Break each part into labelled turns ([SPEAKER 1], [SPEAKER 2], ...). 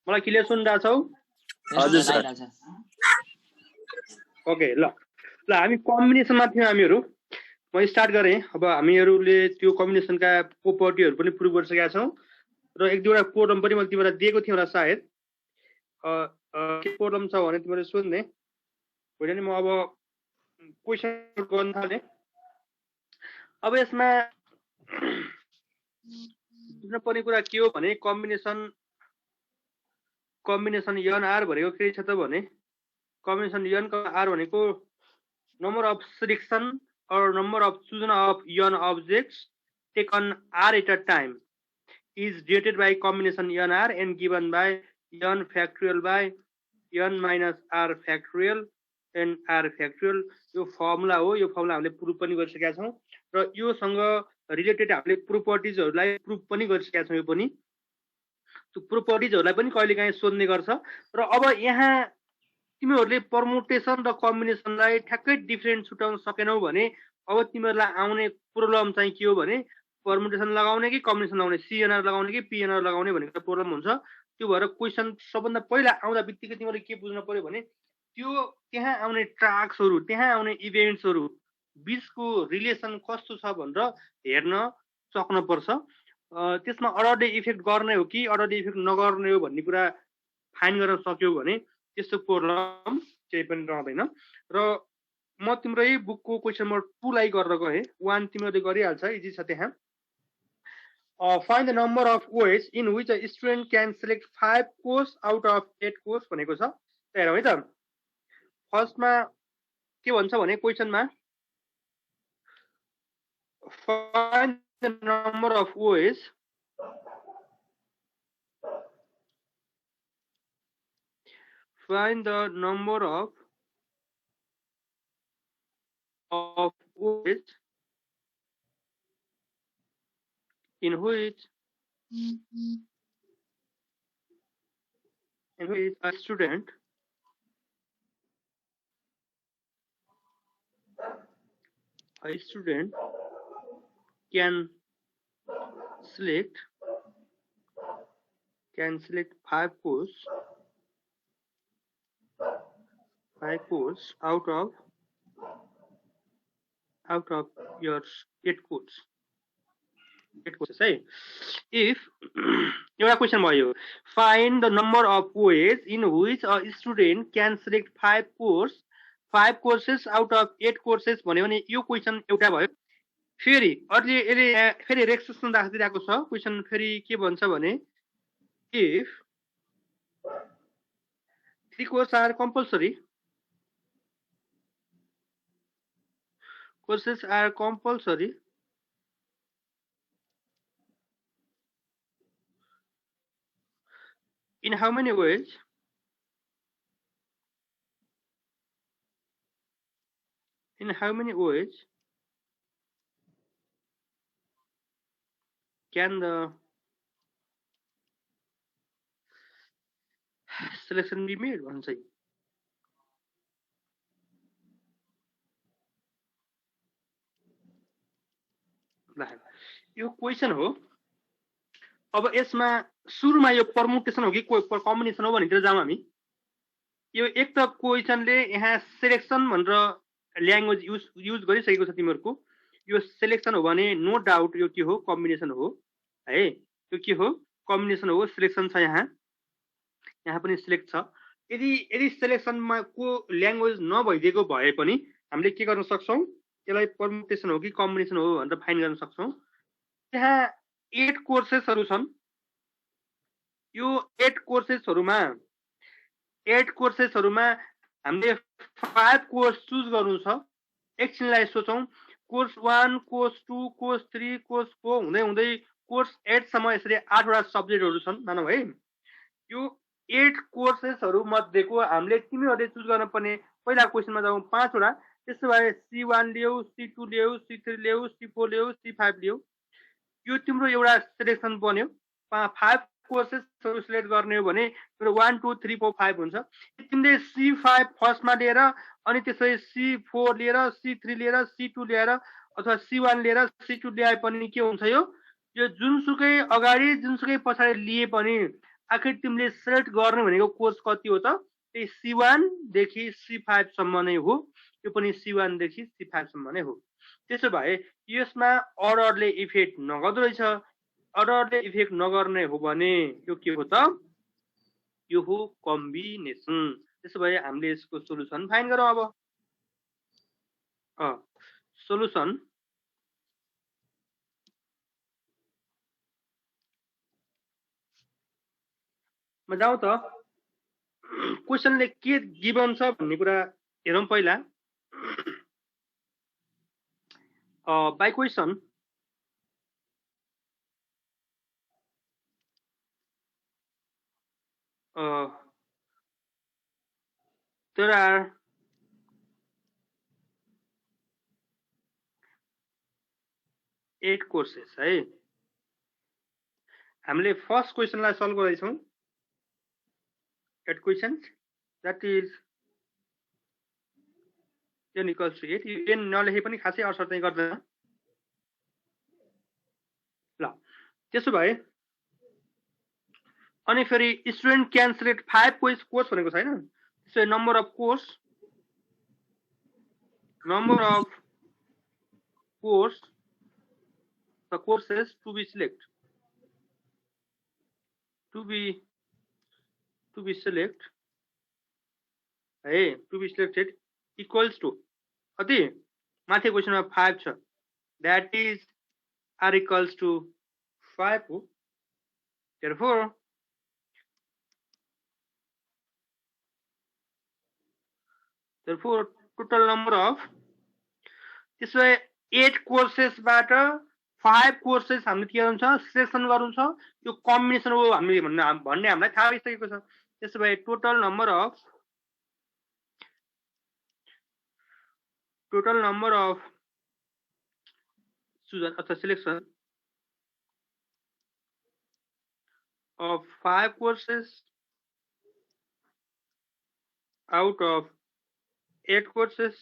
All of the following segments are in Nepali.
[SPEAKER 1] मलाई क्लियर सुनिरहेछौ?
[SPEAKER 2] हजुर सर।
[SPEAKER 1] ओके ल ल हामी कम्बिनेसनमा थियौँ हामीहरू। म स्टार्ट गरेँ। अब हामीहरूले त्यो कम्बिनेसनका प्रोपर्टीहरू पनि प्रुभ गरिसकेका छौँ र एक दुईवटा प्रोब्लम पनि मैले तिमीलाई दिएको थिएँ होला सायद। के प्रोब्लम छ भने तिमीले सोध्ने होइन नि। म अब क्वेसन गर्न थालेँ। अब यसमा बुझ्न पर्ने कुरा के हो भने कम्बिनेसन यन आर भनेको के छ त भने कम्बिनेसन यन का आर भनेको number of selection or number of chosen of n objects taken r at a time is denoted by combination nr and given by n factorial by n minus r factorial and r factorial। यो फर्मुला हो। यो फर्मुला हामीले प्रुभ पनि गरिसकेका छौँ र यो सँग रिलेटेड हामीले प्रोपर्टिजहरूलाई प्रुभ पनि गरिसकेका छौँ। यो पनि त्यो प्रोपर्टिजहरूलाई पनि कहिलेकाहीँ सोध्ने गर्छ। र अब यहाँ तिमीहरूले परमुटेसन र कम्बिनेसनलाई ठ्याक्कै डिफरेन्ट छुटाउन सकेनौ भने अब तिमीहरूलाई आउने प्रोब्लम चाहिँ के हो भने परमुटेसन लगाउने कि कम्बिनेसन लगाउने, सिएनआर लगाउने कि पिएनआर लगाउने भनेको प्रोब्लम हुन्छ। त्यो भएर क्वेसन सबभन्दा पहिला आउँदा बित्तिकै तिमीहरूले के बुझ्नु पर्यो भने त्यो त्यहाँ आउने ट्र्याक्सहरू, त्यहाँ आउने इभेन्ट्सहरू बिचको रिलेसन कस्तो छ भनेर हेर्न सक्नुपर्छ। त्यसमा अर्डर इफेक्ट गर्ने हो कि अर्डर इफेक्ट नगर्ने हो भन्ने कुरा फाइन गर्न सक्यौ भने त्यस्तो प्रोब्लम केही पनि रहँदैन। र म तिम्रै बुकको क्वेसन नम्बर 2 लाई गरेर गएँ। 1 तिमीहरूले गरिहाल्छ, इजी छ त्यहाँ। Find the number of ways in which a student can select 5 course out of 8 course भनेको छ। हेरौँ है त। फर्स्टमा के भन्छ भने क्वेसनमा find the number of ways find the number of ways in which a student can select 5 course out of your 8 courses है। if एउटा क्वेसन भयो find the number of ways in which a student can select 5 courses out of 8 courses भन्यो भने यो क्वेसन एउटा भयो। फेरि अहिले फेरि रेक्सेसन राखिदिरहेको छ क्वेसन। फेरि के भन्छ भने if 3 courses are compulsory, in how many ways can the selection be made भन्छ। यो क्वेसन हो। अब यसमा सुरुमा यो परमुटेसन हो कि कम्बिनेसन हो भनेर जाउँ हामी। यो एक त क्वेसनले यहाँ सिलेक्सन भनेर ल्याङ्ग्वेज युज गरिसकेको छ तिमीहरूको। यो सिलेक्सन हो भने नो डाउट यो के हो, कम्बिनेसन हो है। यो के हो, कम्बिनेसन हो। सिलेक्सन छ यहाँ पनि सिलेक्ट छ। यदि सिलेक्सनमा को ल्याङ्ग्वेज नभइदिएको भए पनि हामीले के गर्न सक्छौँ, यसलाई परमुटेसन हो कि कम्बिनेसन हो भनेर फाइन गर्न सक्छौँ। त्यहाँ 8 कोर्सेसहरू छन्। यो 8 कोर्सेसहरूमा हामीले 5 कोर्स चुज गर्नु छ। एकछिनलाई सोचौँ। कोर्स 1, कोर्स 2, कोर्स 3, कोर्स 4 हुँदै कोर्स 8 सम्म यसरी 8 वटा सब्जेक्टहरू छन् मानौ है। यो 8 कोर्सेसहरू मध्येको हामीले तिमीहरूले चुज गर्न पर्ने पहिला क्वेसनमा जाउँ 5 वटा। त्यसो भए C1 ल्याऊ, C2 ल्याऊ, C3 ल्याऊ, C4 ल्याऊ, C5 ल्याऊ। यो तिम्रो एउटा सिलेक्सन बन्यो। 5 कोर्सेसहरू सिलेक्ट गर्ने हो भने तिम्रो 1 2 3 4 5 हुन्छ। तिमीले C5 फर्स्टमा लिएर अनि त्यसै C4 लिएर, C3 लिएर, C2 लिएर अथवा C1 लिएर C2 ल्याए पनि के हुन्छ, यो जुनसुकै अगाडि जुनसुकै पछाडि लिए पनि आखिर तिमीले सेलेक्ट गर्ने भनेको कोर्स कति हो त? त्यही C1 देखि C5 सम्म नै हो। यो पनि C1 देखि C5 सम्म नै हो। त्यसो भए यसमा अर्डरले इफेक्ट नगर्दो रहेछ। अर्डरले इफेक्ट नगर्ने हो भने यो के हो त? यो हो कम्बिनेसन। त्यसो भए हामीले यसको सोलुसन फाइन्ड गरौँ अब। सोलुसन मा जाउँ त। क्वेशनले के गिभन छ भन्ने कुरा हेरौँ पहिला। By question there are 8 courses है। हामीले फर्स्ट क्वेशनलाई सल्भ गर्दैछौँ। 8 questions, that is n equals to 8। यो n नलेखे पनि खासै असर चाहिँ गर्दैन। ल त्यसो भए अनि फेरि स्टुडेन्ट क्यान सिलेक्ट 5 कोर्स भनेको छैन। त्यसो number of course the courses to be selected equals to कति? माथि क्वेशनमा 5 छ। that is r equals to 5 हो। therefore total number of त्यसो भए 8 कोर्सेस बाट 5 कोर्सेस हामीले के गर्नु छ? सिलेक्सन गर्नु छ। यो कम्बिनेसन हो हामीले भन्ने हामीलाई थाहा भइसकेको छ। त्यसो भए टोटल नम्बर अफ चुजन अथवा selection of 5 courses out of 8 courses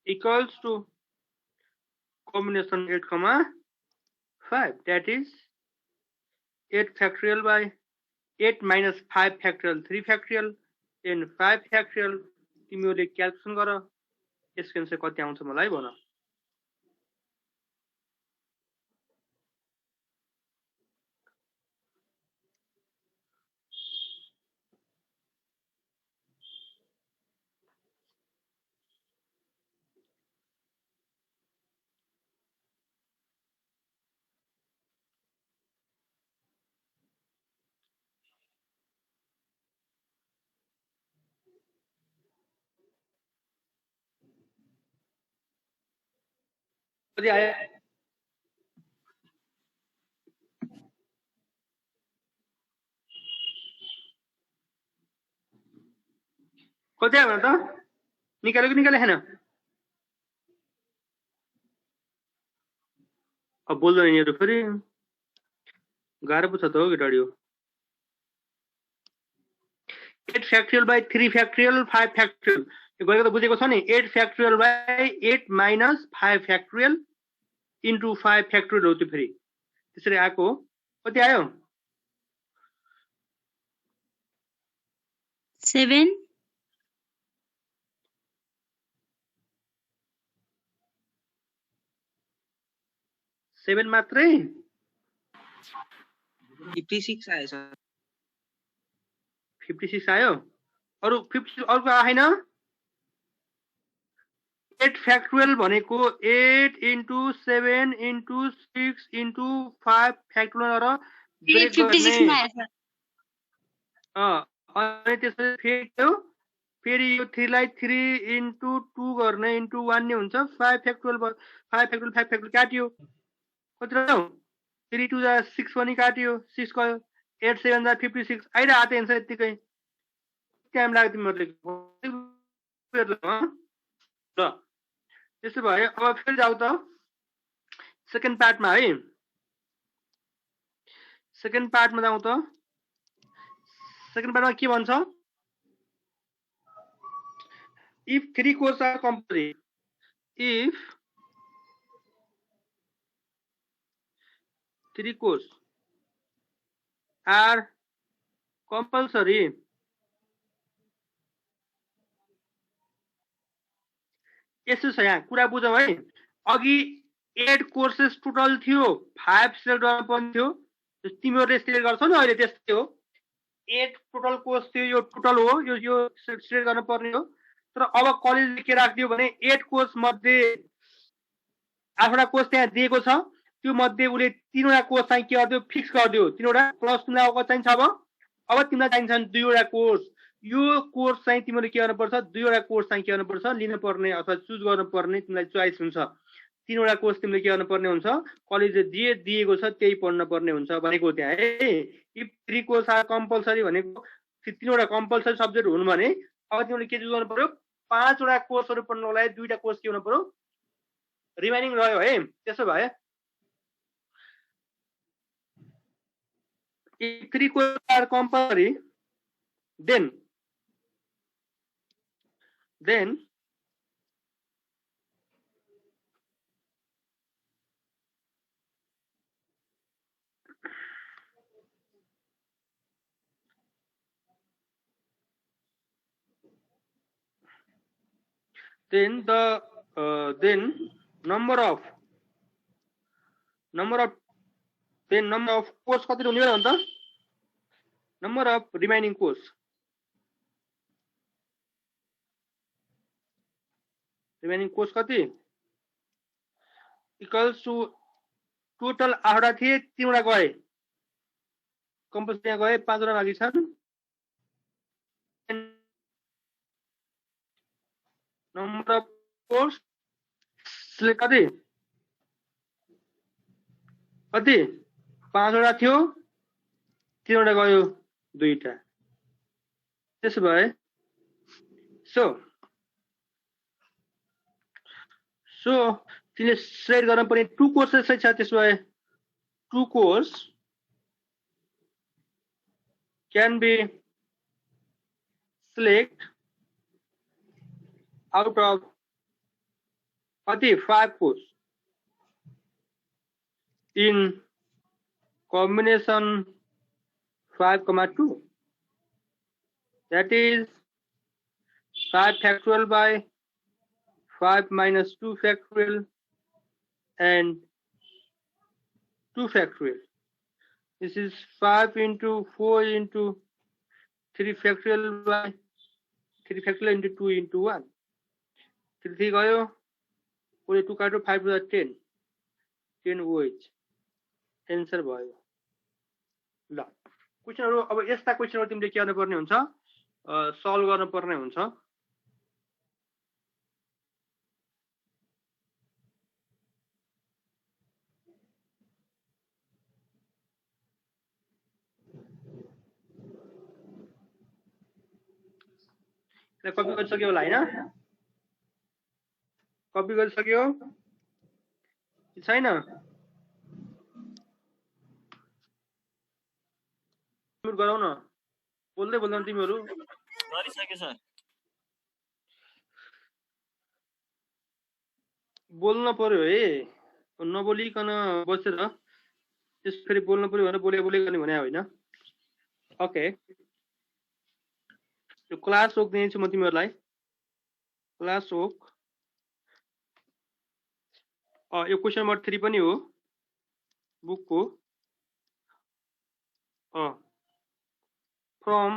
[SPEAKER 1] equals to combination 8, 5, that is 8 factorial by 8 minus 5 factorial 3 factorial and 5 factorial। तिमीहरूले क्याल्कुलेसन गर यसको आन्सर कति आउँछ मलाई भन। कति आयो? कति आयो त? निकाल्यो कि निकाले छैन? अब बोल्दैन यिनीहरू फेरि गाह्रो पो छ त हो केटाडी। 8 factorial by 3 factorial 5 factorial यो गएको त बुझेको छ नि। 8 factorial by 8 minus 5 factorial into 5 factorial हो त्यो फेरि त्यसरी आएको हो। कति आयो?
[SPEAKER 2] 7
[SPEAKER 1] 7 मात्रै?
[SPEAKER 3] 56 आयो सर।
[SPEAKER 1] 56 आयो। अरु 56 अर्को आएन? 8 factorial भनेको 8 into 7 into 6 into 5 factorial र ब्रेक गर्ने। अनि त्यसपछि फेरि यो 3 लाई 3 into 2 गर्ने into 1 नै हुन्छ। 5 factorial 5 factorial काट्यो। कति रह्यो? 3 2 जा 6 पनि काट्यो। 6 गयो। 8 7 जा 56 आइरहेको थियो एन्सर यतिकै। टाइम लाग्यो तिमीहरूले ल त्यसो भए अब फेरि जाऊ त सेकेन्ड पार्टमा है। सेकेन्ड पार्टमा जाऊ त। सेकेन्ड पार्टमा के भन्छ? if 3 courses are compulsory, if 3 course are compulsory. यसो छ यहाँ कुरा बुझौँ है अघि 8 कोर्सेस टोटल थियो 5 सिलेक्ट गर्न पर्ने थियो तिमीहरूले सिलेक्ट गर्छौ नि अहिले त्यस्तै हो 8 टोटल कोर्स थियो यो टोटल हो यो सिलेक्ट गर्न पर्ने हो तर अब कलेजले के राख्दियो भने 8 कोर्स मध्ये 8वटा कोर्स त्यहाँ दिएको छ त्यो मध्ये उले 3वटा कोर्स चाहिँ के गर्दियो फिक्स गर्दियो 3वटा प्लस तिमीलाई अब चाहिन्छ अब तिमीलाई चाहिन्छन् 2वटा कोर्स यो कोर्स चाहिँ तिमीले के गर्नुपर्छ 2वटा कोर्स चाहिँ के गर्नुपर्छ लिन पर्ने अथवा चुज गर्न पर्ने तिमीलाई चोइस हुन्छ 3वटा कोर्स तिमीले के गर्न पर्ने हुन्छ कलेजले जे दिएको छ त्यही पढ्न पर्ने हुन्छ भनेको त्यहाँ है इफ 3 कोर्स आर कम्पल्सरी भनेको 3वटा कम्पल्सरी सब्जेक्ट हुनु भने अब तिमीले के चुज गर्नु पर्यो 5वटा कोर्सहरु पढ्नको लागि 2वटा कोर्स के हुनु पर्यो रिमेनिङ रह्यो है त्यसो भए if 3 courses are compulsory then the number of course कति हुने हो त number of remaining course कति equals to total 8वटा थिए 3वटा गए कम्पल्सरी गए 5वटा बाँकी छन् number of course कति 5वटा थियो 3वटा गयो 2टा त्यसो भए सो तिमीले सिलेक्ट गर्न पर्ने 2 कोर्सेस छ त्यसो भए 2 course can be select out of 5 course in combination 5,2 that is 5 factorial by 5 minus 2 factorial and 2 factorial. This is 5 into 4 into 3 factorial by 3 factorial into 2 into 1. 3 गयो ओले 2 काट्यो 5 to 10 OH एन्सर भयो ल क्वेशनहरु अब यस्ता क्वेशनहरु तिमीले के गर्न पर्ने हुन्छ सल्भ गर्न पर्ने हुन्छ कपी गरिसक्यो होला हैन कपी गरिसक्यो छैन म्युट गराउ न बोल्दै बोल्दैन तिमीहरु
[SPEAKER 2] गरिसके सर
[SPEAKER 1] बोल्न पर्यो है नबोलिकन बसेर त्यसरी बोल्न पर्यो भने बोले गर्ने भने हैन ओके यो क्लास वर्क दिन्छु म तिमीहरुलाई क्लास वर्क यो क्वेशन नम्बर 3 पनि हो बुकको from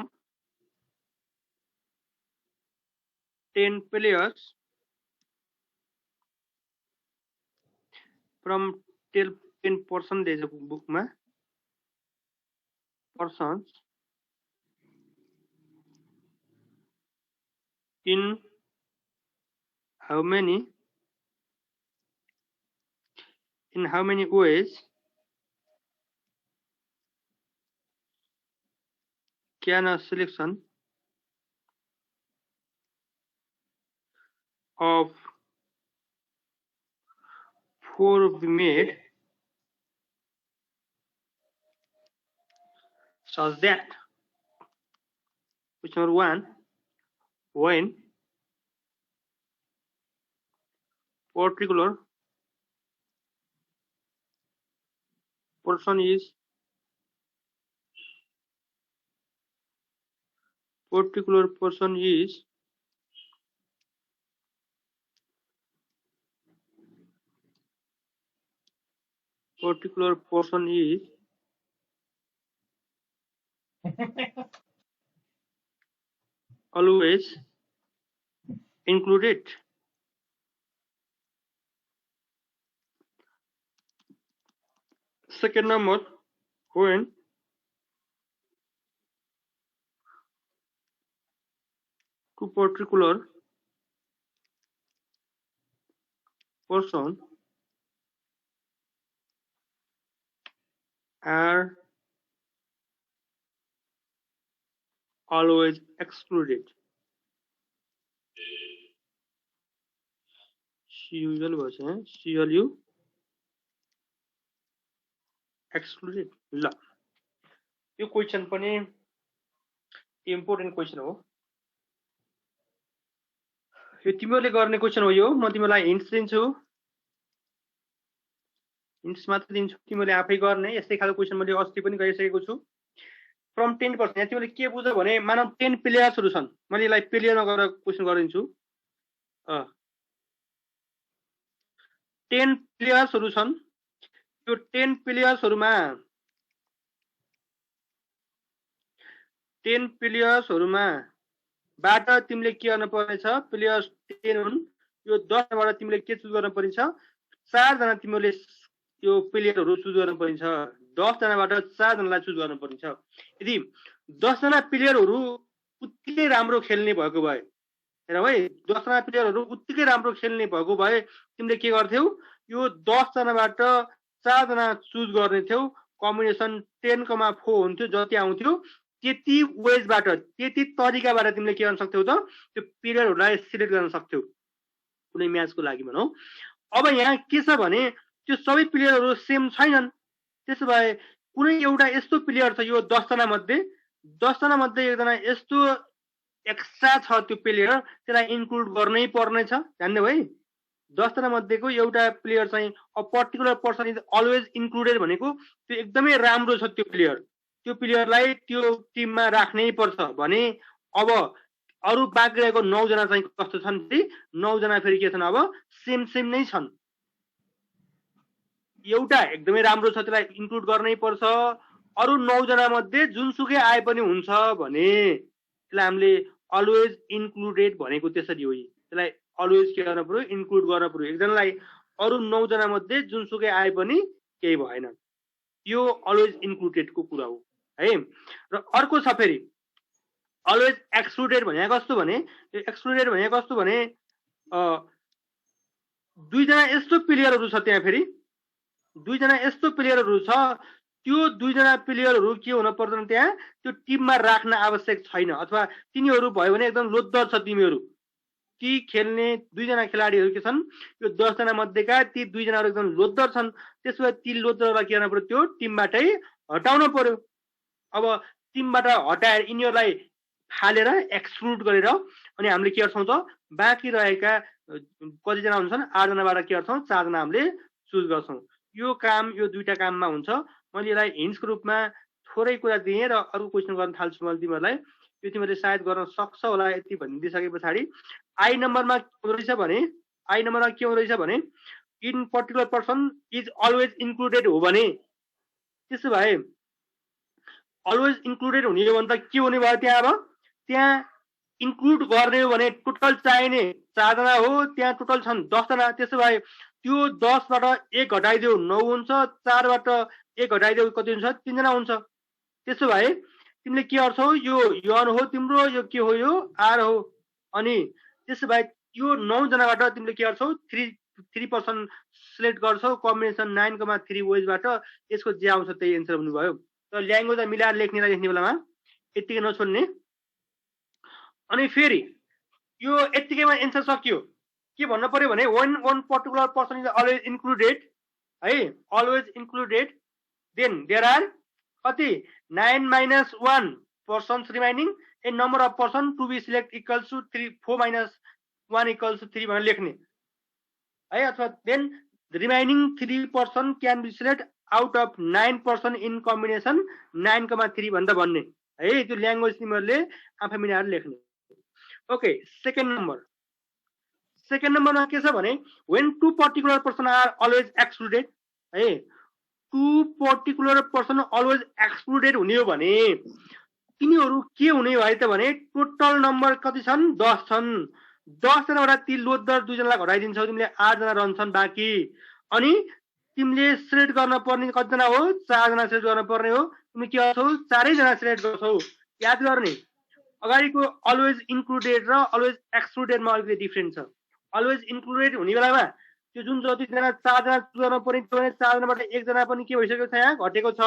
[SPEAKER 1] 10 players from 10 person there's a book ma persons in how many ways can a selection of 4 be made such that question number 1 when particular person is particular person is always included. Second number, when two particular person are always excluded. Usual was CLU excluded. ल यो क्वेशन पनि इम्पोर्टेन्ट क्वेशन हो। यो तिमीहरूले गर्ने क्वेशन हो। यो म तिमीलाई हिन्ट्स दिन्छु, हिन्ट्स मात्र दिन्छु, तिमीले आफै गर्ने। यस्तै खालको क्वेशन मैले अस्ति पनि गरिसकेको छु। फ्रम 10%, यहाँ तिमीले के बुझ भने मानव 10 प्लेयर्सहरु छन्। मैले यसलाई प्लेयर नगरेर क्वेशन गरिदिन्छु। 10 प्लेयर्सहरु छन्। यो 10 प्लेयर्सहरुमा 10 प्लेयर्सहरुमा बाट तिमीले के गर्न पर्नेछ? प्लेयर्स 10 हुन्। यो 10 बाट तिमीले के चुज गर्न पर्छ? 4 जना तिमीले यो प्लेयरहरु चुज गर्न पर्छ। 10 जनाबाट 4 जनालाई चुज गर्न पर्छ। यदि 10 जना प्लेयरहरु उत्तिकै राम्रो खेल्ने भएको भए, हेर भाइ, 10 जना प्लेयरहरु उत्तिकै राम्रो खेल्ने भएको भए तिमीले के गर्थ्यौ? यो 10 जनाबाट 4 जना चुज गर्ने थियौ। कम्बिनेसन 10,4 हुन्थ्यो। जति आउँथ्यो त्यति वेजबाट, त्यति तरिकाबाट तिमीले के गर्न सक्थ्यौ त? त्यो प्लेयरहरुलाई सिलेक्ट गर्न सक्थ्यौ कुनै म्याचको लागि भनौं। अब यहाँ के छ भने त्यो सबै प्लेयरहरु सेम छैनन्। त्यसो भए कुनै एउटा यस्तो प्लेयर छ यो 10 जना मध्ये, 10 जना मध्ये एकजना यस्तो एक्स्ट्रा छ त्यो प्लेयर, त्यसलाई इन्क्लुड गर्नै पर्ने छ। जान्ने भइ? 10 जना मध्येको एउटा प्लेयर चाहिँ a particular person is always included भनेको त्यो एकदमै राम्रो छ त्यो प्लेयर, त्यो प्लेयरलाई त्यो टिममा राख्नै पर्छ भने अब अरु बाँकी रहेको 9 जना चाहिँ कस्तो छन्? 9 जना फेरि के छन्? अब सेम नै छन्। एउटा एकदमै राम्रो छ, त्यसलाई इन्क्लुड गर्नै पर्छ। अरु 9 जना मध्ये जुनसुकै आए पनि हुन्छ भने त्यसलाई हामीले अलवेज इन्क्लुडेड भनेको त्यसरी हो। त्यसलाई अलवेज के गर्न पर्यो? इन्क्लुड गर्न पर्यो। एकजनालाई अरु 9 जना मध्ये जुनसुकै आए पनि केही भएन। यो अलवेज इन्क्लुडेडको कुरा हो है। र अर्को छ फेरि अलवेज एक्सक्लुडेड भनेको कस्तो भने, यो एक्सक्लुडेड भनेको कस्तो भने 2 जना यस्तो प्लेयरहरु छ, त्यहाँ फेरि 2 जना यस्तो प्लेयरहरु छ, त्यो 2 जना प्लेयरहरु के हुन पर्दैन? त्यहाँ त्यो टिममा राख्न आवश्यक छैन, अथवा तिनीहरु भयो भने एकदम लोद्धर छ तिमीहरु। ती खेल्ने 2 जना खेलाडीहरु के छन्? यो 10 जना मध्येका ती 2 जनाहरु एकदम लोद्धर छन्। त्यसो भए ती लोद्धरलाई के गर्न पर्यो? त्यो टिमबाटै हटाउन पर्यो। अब टिमबाट हटाएर यिनीहरुलाई फालेर एक्सक्लुड गरेर अनि हामीले के गर्छौं त? बाँकी रहेका कति जना हुन्छन्? 8 जनाबाट के गर्छौं? 4 जना हामीले चुज गर्छौं। यो काम यो दुईटा काममा हुन्छ। मैले यसलाई हिन्ट्सको रूपमा थोरै कुरा दिएँ र अरु क्वेशन गर्न थाल्छु मैले तिमीहरुलाई। यो तिमीहरुले सायद गर्न सक्छ होला यति भनिदिसके पछाडी आई नम्बरमा के रहेछ भने, आई नम्बरमा के रहेछ भने in particular person is always included हो भने, त्यसो भए अलवेज इन्क्लुडेड हुने हो भने त के हुने भयो? त्यहाँ अब त्यहाँ इन्क्लुड गर्ने हो भने टोटल चाहिने 4 जना हो, त्यहाँ टोटल छन् 10 जना। त्यसो भए त्यो 10 बाट 1 घटाइदेऊ 9 हुन्छ, 4 बाट 1 घटाइदेऊ कति हुन्छ? 3 जना हुन्छ। त्यसो भए तिमीले के गर्छौ? यो यन हो तिम्रो, यो के हो? यो आर हो। अनि त्यसो भए यो 9 जनाबाट तिमीले के गर्छौ? 3% सिलेक्ट गर्छौ। कम्बिनेसन 9,3 वेजबाट यसको जे आउँछ त्यही एन्सर हुने भयो। तर ल्याङ्ग्वेज मिलाएर लेख्नेलाई लेख्ने बेलामा यतिकै नछोड्ने। अनि फेरि यो यतिकैमा एन्सर सकियो। के भन्न पर्यो भने one particular person is always included है, always included, then there are कति 9 minus 1 persons remaining, a number of person to be select equals to 3, 4 minus 1 equals to 3 भनेर लेख्ने है। अथवा then the remaining 3 person can be select out of 9% in combination 9,3 भन्दा भन्ने है। त्यो ल्याङ्ग्वेज तिमीहरूले आफै मिलाएर लेख्ने। ओके, सेकेन्ड नम्बरमा के छ भने when two particular person are always excluded है, two particular person always excluded हुने हो भने तिनीहरू के हुने भयो त भने टोटल नम्बर कति छन्? 10 छन्। 10 जनाबाट ती लोदर 2 जनालाई घटाइदिन्छौ, तिमीले 8 जना रहन्छन् बाँकी। अनि तिमीले सिलेक्ट गर्न पर्ने कति जना हो? 4 जना सिलेक्ट गर्न पर्ने हो। तिमी के गर्छौ? 4 जना सिलेक्ट गर्छौ। याद गर्ने, अगाडिको अलवेज इन्क्लुडेड र अलवेज एक्सक्लुडेडमा अलिकति डिफरेन्ट छ। अलवेज इन्क्लुडेड हुने बेलामा त्यो जुन जति जना 4 जना चुज गर्न पर्ने त्यो 4 जनाबाट 1 जना पनि के भइसकेको छ, यहाँ घटेको छ।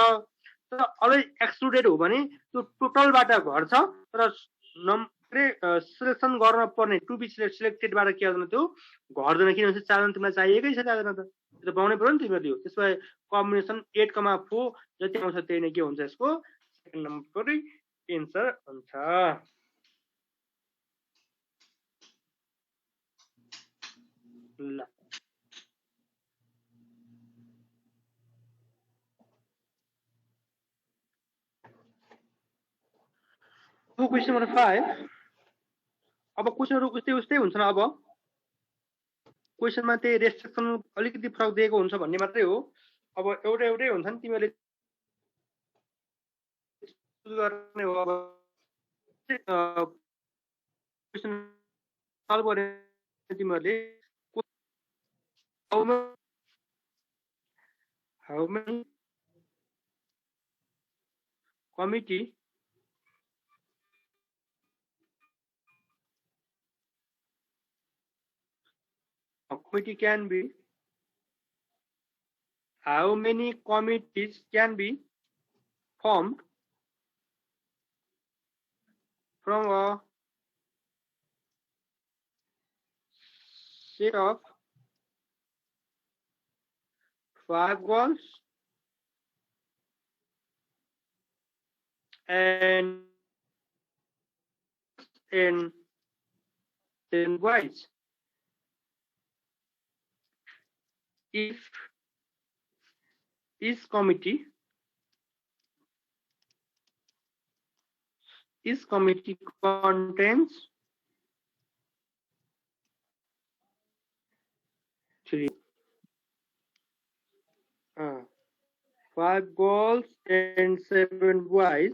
[SPEAKER 1] तर अलवेज एक्सक्लुडेड हो भने त्यो टोटलबाट घट्छ, तर सिलेक्सन गर्न पर्ने टु बी सिलेक्टेडबाट के गर्दैन, त्यो घट्दैन। किनभने 4 जना तिमीलाई चाहिएकै छ, 4 जना त त्यो बनाउनै पर्यो नि तिमीहरूले। त्यसो भए कम्बिनेसन 8,4 जति आउँछ त्यही नै के हुन्छ, यसको सेकेन्ड नम्बरको एन्सर हुन्छ। ल क्वेसन नम्बर 5। अब क्वेसनहरू उस्तै हुन्छन्। अब क्वेसनमा त्यही रेस्ट्रिक्सन अलिकति फरक दिएको हुन्छ भन्ने मात्रै हो। अब एउटै हुन्छन्, तिमीहरूले गर्ने हो। अब क्वेसन सल्भ गर्ने तिमीहरूले how many committee can be, how many committees can be formed from a set of 5 girls and 10 boys. If each committee contains 5 girls and 7 boys,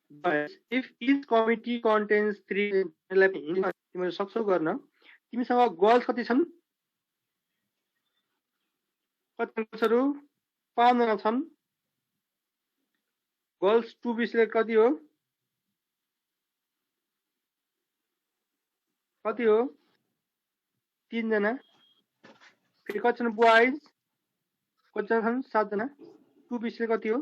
[SPEAKER 1] but if each committee contains 3, तिमीले सक्छौ गर्न। तिमीसँग गर्ल्स कति छन्? कति गर्ल्सहरू? 5 जना छन्। गर्ल्स टु बी सिलेक्ट कति हो? 3 जना। फेरि कति छन्? बोइज कति जना छन्? 7 जना। टु बी सिलेक्ट कति हो?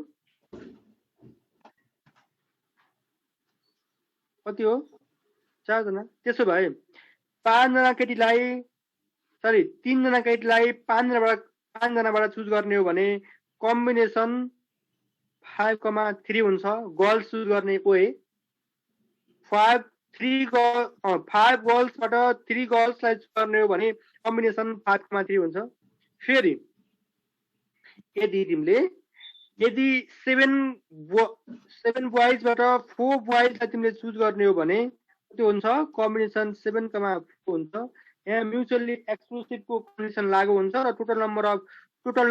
[SPEAKER 1] 4 जना। त्यसो भए 3 जना केटीलाई 5 जनाबाट चुज गर्ने हो भने कम्बिनेसन 5,3 हुन्छ। गर्ल्स चुज गर्ने को है? 5 गर्ल्सबाट 3 गर्ल्सलाई चुज गर्ने हो भने कम्बिनेसन 5,3 हुन्छ। फेरि यदि 7 बोइजबाट 4 बोइजलाई तिमीले चुज गर्ने हो भने त्यो हुन्छ कम्बिनेसन 7,4 हुन्छ। यहाँ म्युचुअली एक्सक्लुसिभको कन्डिसन लागू हुन्छ र total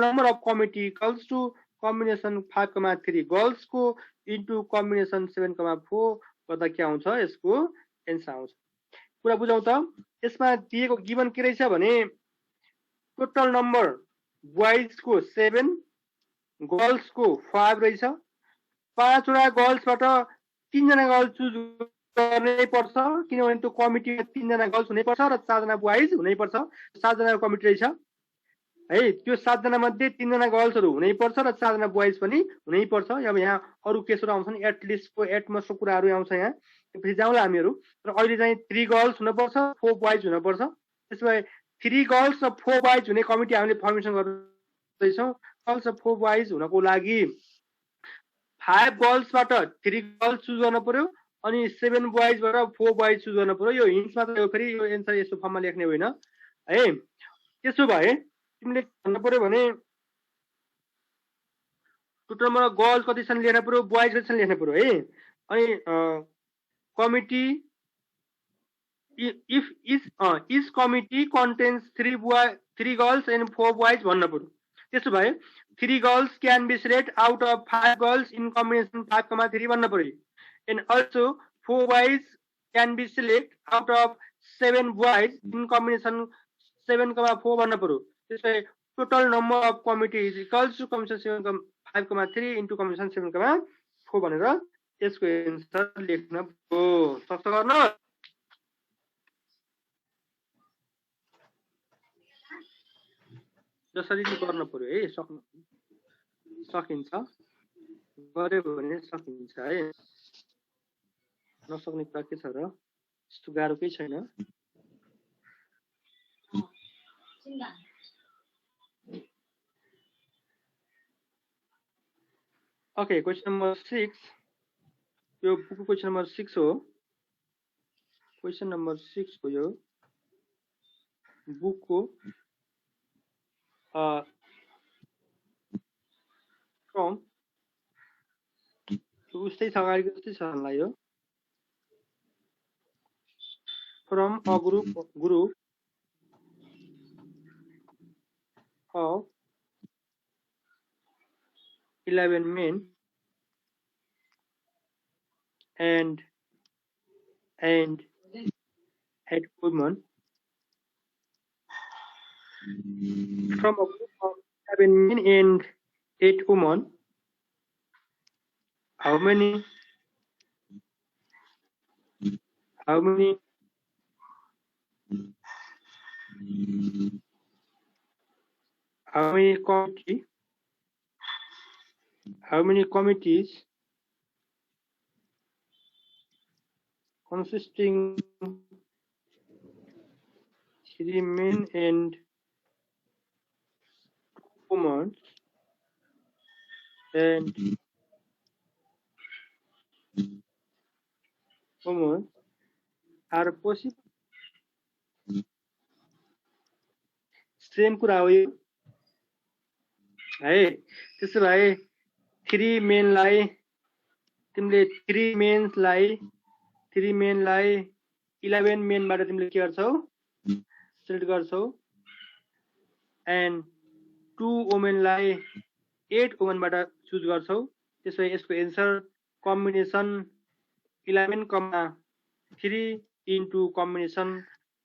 [SPEAKER 1] number of committee equals to combination 5,3 गर्ल्सको इन्टु कम्बिनेसन 7,4 गर्दा के आउँछ? यसको एन्सर आउँछ। कुरा बुझौँ त। यसमा दिएको गिभन के रहेछ भने टोटल नम्बर बोइजको 7, गर्ल्सको 5 रहेछ। 5 वटा गर्ल्सबाट 3 जना गर्ल्स चुज गर्नै पर्छ, किनभने त्यो कमिटीमा 3 जना गर्ल्स हुनै पर्छ र 4 जना बोइज हुनै पर्छ। 7 जनाको कमिटी रहेछ है। त्यो 7 जना मध्ये 3 जना गर्ल्सहरू हुनै पर्छ र 4 जना बोइज पनि हुनै पर्छ। अब यहाँ अरू केसहरू आउँछन्, एटमोस्टको कुराहरू आउँछ यहाँ, पछि जाउँला हामीहरू। र अहिले चाहिँ 3 गर्ल्स हुनुपर्छ, 4 बोइज हुनुपर्छ। त्यसो भए 3 गर्ल्स र 4 बोइज हुने कमिटी हामीले फर्मेसन गर्दैछौँ। गर्ल्स र 4 बोइज हुनको लागि 5 गर्ल्सबाट 3 गर्ल्स चुज गर्नु पर्यो अनि 7 बोइजबाट 4 बोइज चुज गर्नु पर्यो। यो हिन्ट्स मात्र हो, फेरि यो एन्सर यस्तो फर्ममा लेख्ने होइन है। त्यसो भए तिमीले भन्नु पर्यो भने टोटल नम्बर अफ गर्ल्स कति छन् लेख्न पर्यो, बोइज कति छन् लेख्न पर्यो है। अनि committee if each committee contains 3 girls and 4 boys भन्न पर्यो। त्यसो भए 3 girls can be select out of 5 girls in combination 5,3 भन्न पर्यो। And also 4 boys can be select out of 7 boys in combination 7,4 भन्न पर्यो। त्यसै total number of committee is equals to combination 5,3 into combination 7,4 भनेर यसको एन्सर लेख्न पर्यो। सक्छ गर्न? जसरी गर्न पर्यो है, सकिन्छ, गर्यो भने सकिन्छ है। नसक्ने कुरा के छ र? यस्तो गाह्रो केही छैन। ओके, क्वेसन नम्बर 6 यो बुकको क्वेसन नम्बर 6 हो। क्वेसन नम्बर 6 हो यो बुकको। फ्रम उस्तै छ, अगाडिको जस्तै छ होला यो। From a group of 11 men and 8 women. From a group of 7 men and 8 women, how many committees consisting 3 men and 2 women are possible? Same कुरा हो यो है। त्यसो भए 3 मेनलाई तिमीले 3 मेन्सलाई 11 मेनबाट तिमीले के गर्छौ? सिलेक्ट गर्छौ। एन्ड 2 वुमेनलाई 8 वुमेनबाट चुज गर्छौ। त्यसै यसको एन्सर कम्बिनेसन 11,3 इन्टु कम्बिनेसन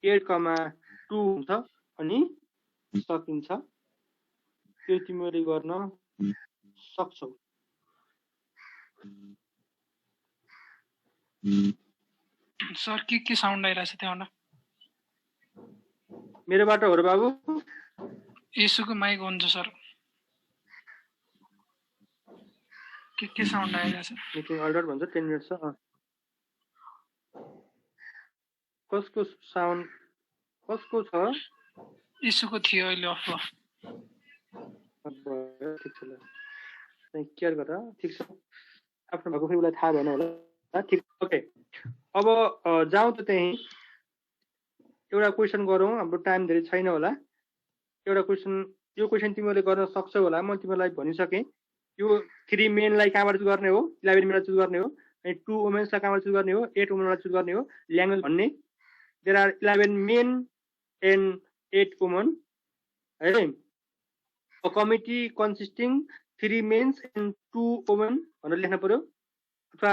[SPEAKER 1] 8,2 हुन्छ अनि सकिन्छ। त्यो तिमीले गर्न सक्छौ।
[SPEAKER 2] सर के साउन्ड आइरहेछ त्यहाँबाट?
[SPEAKER 1] मेरोबाट हो र बाबु?
[SPEAKER 2] यसुको माइक हुन्छ सर। के साउन्ड आइरहेछ?
[SPEAKER 1] मिटिङ अर्डर भन्छ 10 मिनेट छ। कसको साउन्ड कसको छ?
[SPEAKER 2] यसुको थियो अहिले अफ भयो।
[SPEAKER 1] ठिक छ ल, केयर गर। ठिक छ, आफ्नो भएको फेरि उसलाई थाहा भएन होला। ठिक, ओके। अब जाउँ त त्यही एउटा क्वेसन गरौँ। हाम्रो टाइम धेरै छैन होला। एउटा क्वेसन, यो क्वेसन तिमीले गर्न सक्छौ होला। म तिमीलाई भनिसकेँ। यो 3 मेनलाई कहाँबाट चुज गर्ने हो? 11 मेनबाट चुज गर्ने हो। अनि 2 वुमेन्सलाई कहाँबाट चुज गर्ने हो? 8 वुमेनबाट चुज गर्ने हो। ल्याङ्ग्वेज भन्ने there are 11 men and 8 women है। A committee consisting 3 mens and 2 women भनेर लेख्न पर्यो। अथवा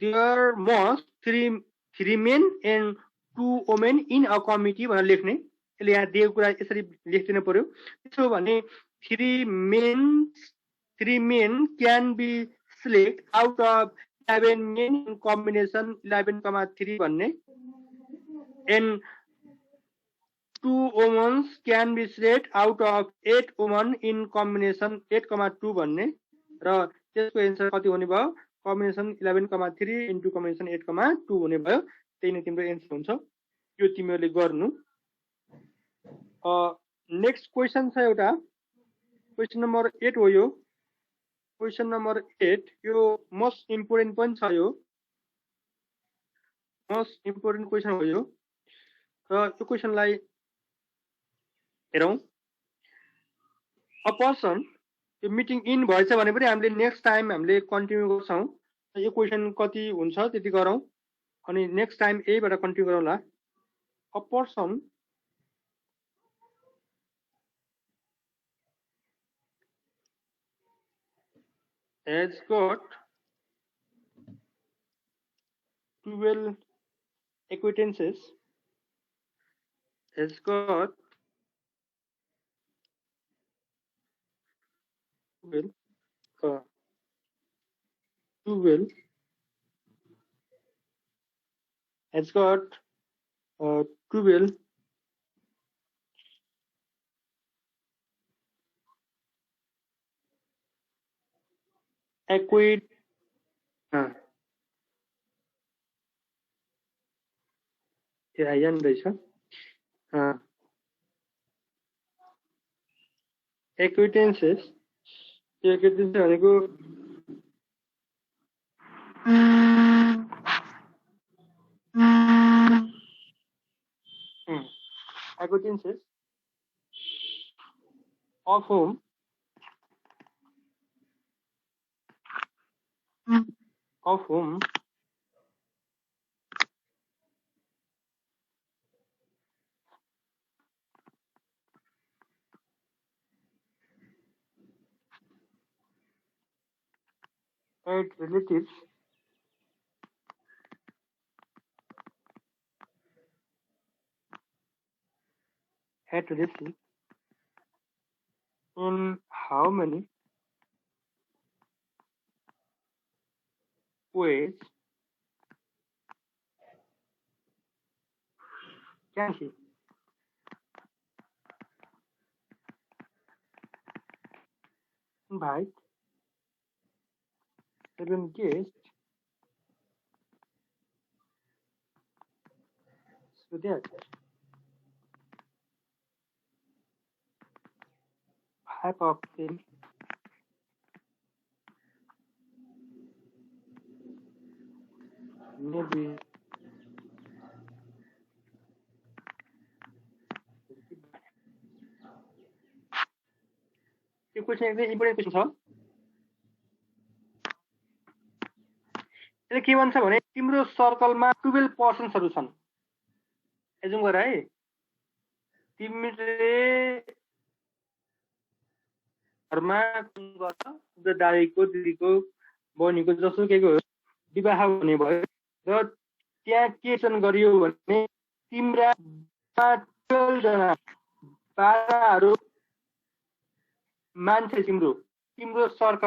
[SPEAKER 1] there must 3 men and 2 women in a committee भनेर लेख्ने। यसले यहाँ दिएको कुरा यसरी लेखिदिनु पर्यो। त्यसो भने 3 men can be select out of 11 men in combination 11,3 भन्ने। And 2 women can be select out of 8 women in combination 8,2 भन्ने। र त्यसको एन्सर कति हुने भयो? कम्बिनेसन 11,3 इन्टु कम्बिनेसन 8,2 हुने भयो। त्यही नै तिम्रो एन्सर हुन्छ। यो तिमीहरूले गर्नु। नेक्स्ट क्वेसन छ एउटा, क्वेसन नम्बर 8 हो यो। क्वेसन नम्बर 8 यो मोस्ट इम्पोर्टेन्ट पनि छ। यो मोस्ट इम्पोर्टेन्ट क्वेसन हो यो। र यो क्वेसनलाई हेरौँ। अ पर्सन यो मिटिङ इन भएछ भने पनि हामीले नेक्स्ट टाइम हामीले कन्टिन्यू गर्छौँ यो क्वेसन कति हुन्छ त्यति गरौँ अनि नेक्स्ट टाइम यहीबाट कन्टिन्यू गरौँला a person has got 12 acquaintances has got 12 has got 12 आइहाल्नु रहेछ एक्विटेन्सेस त्यो एक्विटेन्स भनेको acquaintances of whom eight relatives had received in how many ways can he invite 7 guests so that 5 of them may be यो क्वेसन एकदम इम्पोर्टेन्ट क्वेसन छ यसले के भन्छ भने तिम्रो सर्कलमा 12 पर्सन्सहरु छन् एजुम गर है तिमीले घरमा दाइको दिदीको बहिनीको जसुकैको विवाह हुने भयो र त्यहाँ के गरियो भने तिम्रा 12 जना 12 मान्छे तिम्रो सर्कल